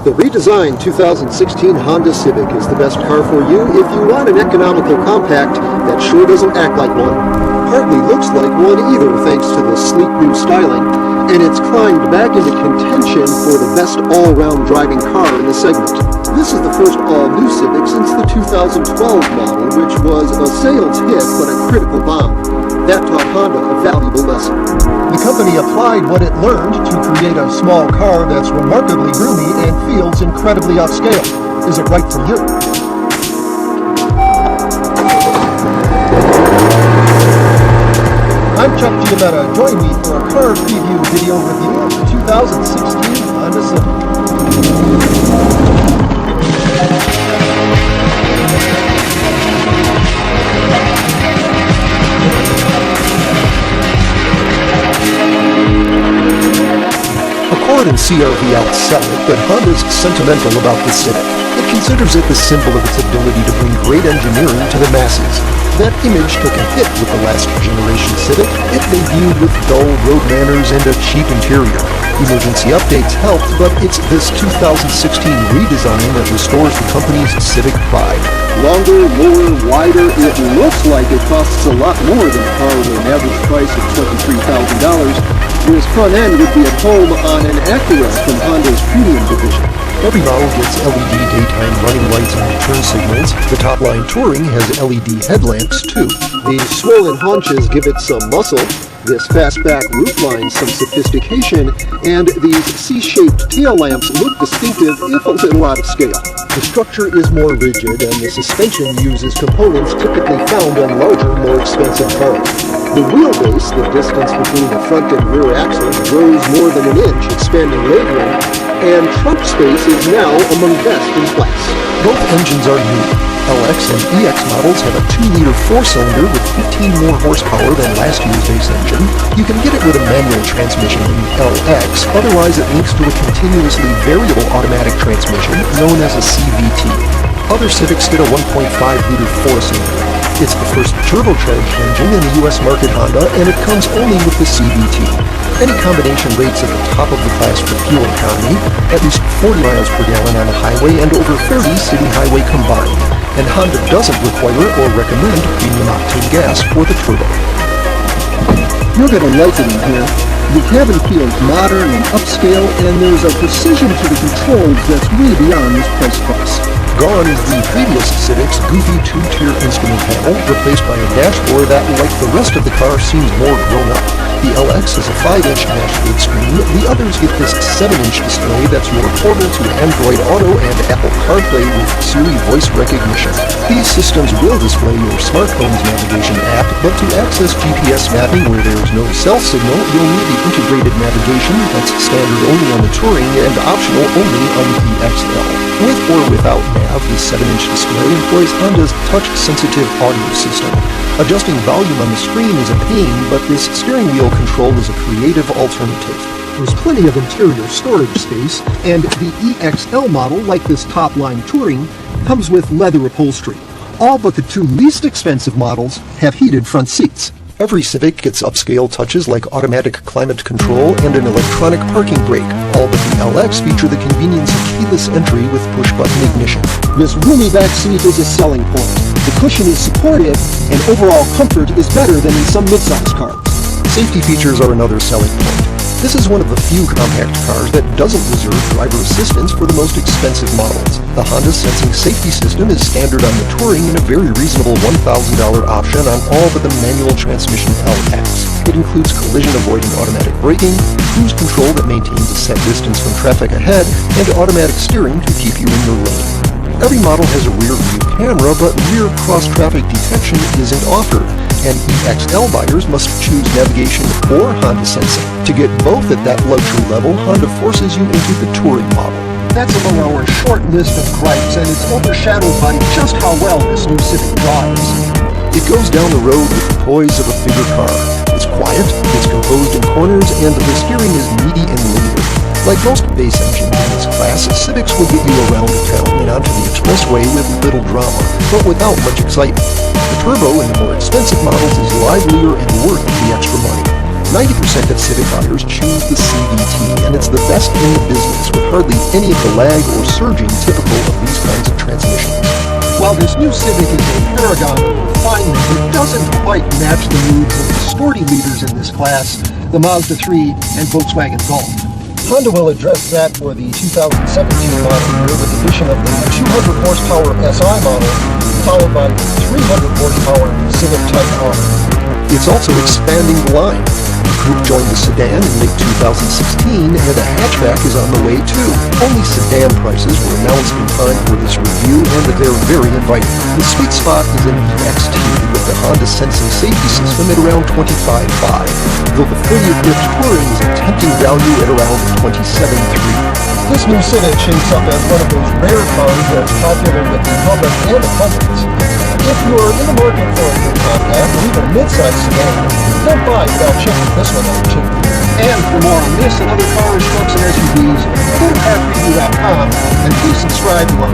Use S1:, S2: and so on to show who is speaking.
S1: The redesigned 2016 Honda Civic is the best car for you if you want an economical compact that sure doesn't act like one, hardly looks like one either thanks to the sleek new styling, and it's climbed back into contention for the best all-around driving car in the segment. This is the first all-new Civic since the 2012 model, which was a sales hit but a critical bomb. That taught Honda a valuable lesson.
S2: The company applied what it learned to create a small car that's remarkably roomy and feels incredibly upscale. Is it right for you? I'm Chuck Giametta. Join me for a car preview video review of the 2016 Honda Civic. Ford and CRV outsell it, but Honda's sentimental about the Civic. It considers it the symbol of its ability to bring great engineering to the masses. That image took a hit with the last generation Civic. It debuted with dull road manners and a cheap interior. Emergency updates helped, but it's this 2016 redesign that restores the company's Civic pride.
S1: Longer, lower, wider, it looks like it costs a lot more than a car with an average price of $23,000. This front end would be at home on an Acura from Honda's premium division.
S2: Every model gets LED daytime running lights and turn signals. The top-line Touring has LED headlamps, too.
S1: The swollen haunches give it some muscle, this fastback roofline some sophistication, and these C-shaped tail lamps look distinctive if a little out of scale. The structure is more rigid, and the suspension uses components typically found on larger, more expensive cars. The wheelbase, the distance between the front and rear axles, grows more than an inch, expanding legroom, and trunk space is now among best in class.
S2: Both engines are new. LX and EX models have a 2-liter 4-cylinder with 15 more horsepower than last year's base engine. You can get it with a manual transmission in the LX, otherwise it links to a continuously variable automatic transmission known as a CVT. Other Civics get a 1.5-liter 4-cylinder. It's the first turbocharged engine in the US market Honda, and it comes only with the CVT. Any combination rates at the top of the class for fuel economy, at least 40 miles per gallon on a highway and over 30 city highway combined. And Honda doesn't require or recommend premium octane gas for the turbo.
S1: You're going to like it in here. The cabin feels modern and upscale, and there's a precision to the controls that's way beyond this price class.
S2: Gone is the previous Civic's goofy 2-tier instrument panel, replaced by a dashboard that, like the rest of the car, seems more grown-up. The LX is a 5-inch dashboard screen. The others get this 7-inch display that's your portal to Android Auto and Apple CarPlay with Siri voice recognition. These systems will display your smartphone's navigation app, but to access GPS mapping where there's no cell signal, you'll need the integrated navigation that's standard only on the Touring and optional only on the XL. With or without nav, the 7-inch display employs Honda's touch-sensitive audio system. Adjusting volume on the screen is a pain, but this steering wheel control is a creative alternative.
S1: There's plenty of interior storage space, and the EXL model, like this top-line Touring, comes with leather upholstery. All but the 2 least expensive models have heated front seats.
S2: Every Civic gets upscale touches like automatic climate control and an electronic parking brake. All but the LX feature the convenience of keyless entry with push-button ignition.
S1: This roomy back seat is a selling point. The cushion is supportive, and overall comfort is better than in some midsize cars.
S2: Safety features are another selling point. This is one of the few compact cars that doesn't reserve driver assistance for the most expensive models. The Honda Sensing Safety System is standard on the Touring and a very reasonable $1,000 option on all but the manual transmission LX. It includes collision-avoiding automatic braking, cruise control that maintains a set distance from traffic ahead, and automatic steering to keep you in your lane. Every model has a rear-view camera, but rear cross-traffic detection isn't offered, and EXL buyers must choose navigation or Honda Sensing. To get both at that luxury level, Honda forces you into the Touring model.
S1: That's among our short list of gripes, and it's overshadowed by just how well this new Civic drives.
S2: It goes down the road with the poise of a bigger car. It's quiet, it's composed in corners, and the steering is meaty and linear. Like most base engines in this class, Civics will get you around town and onto the expressway with little drama, but without much excitement. The turbo in the more expensive models is livelier and worth the extra money. 90% of Civic buyers choose the CVT, and it's the best in the business with hardly any of the lag or surging typical of these kinds of transmissions.
S1: While this new Civic is a paragon of refinement, it doesn't quite match the moods of the sporty leaders in this class, the Mazda 3 and Volkswagen Golf. Honda will address that for the 2017 model year with the addition of the 200 horsepower SI model, followed by the 300 horsepower Civic Type R.
S2: It's also expanding the line. The coupe joined the sedan in late 2016, and a hatchback is on the way too. Only sedan prices were announced in time for this review, and they're very inviting. The sweet spot is in the XT with the Honda Sensing safety system at around $25,500, though the fully equipped Touring is a tempting value at around $27,300.
S1: This new Civic shapes up as one of those rare cars that's popular with the public and the hundreds. If you're in the market for a good compact or even a mid-size sedan, don't buy without checking this one out too. And for more on this and other cars, trucks, and SUVs, go to carpreview.com and please subscribe to our